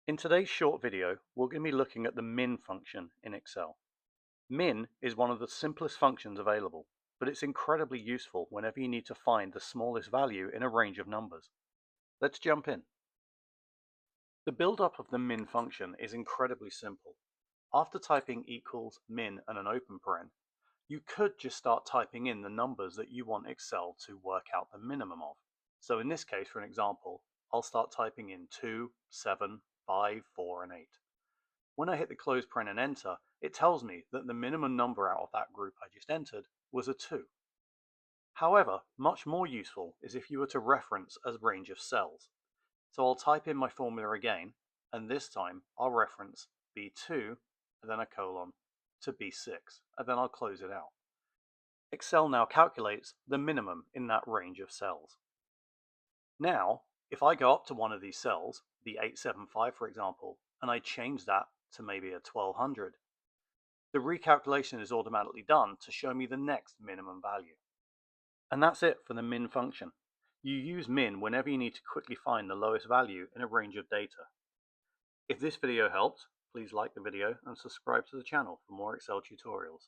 In today's short video, we're going to be looking at the min function in Excel. Min is one of the simplest functions available, but it's incredibly useful whenever you need to find the smallest value in a range of numbers. Let's jump in. The build-up of the min function is incredibly simple. After typing equals min and an open paren, you could just start typing in the numbers that you want Excel to work out the minimum of. So in this case, for an example, I'll start typing in 2, 7, 5, 4, and 8. When I hit the close paren and enter, it tells me that the minimum number out of that group I just entered was a 2. However, much more useful is if you were to reference a range of cells. So I'll type in my formula again, and this time I'll reference B2 and then a colon to B6, and then I'll close it out. Excel now calculates the minimum in that range of cells. Now, if I go up to one of these cells, the 875 for example, and I change that to maybe a 1200, the recalculation is automatically done to show me the next minimum value. And that's it for the min function. You use min whenever you need to quickly find the lowest value in a range of data. If this video helped, please like the video and subscribe to the channel for more Excel tutorials.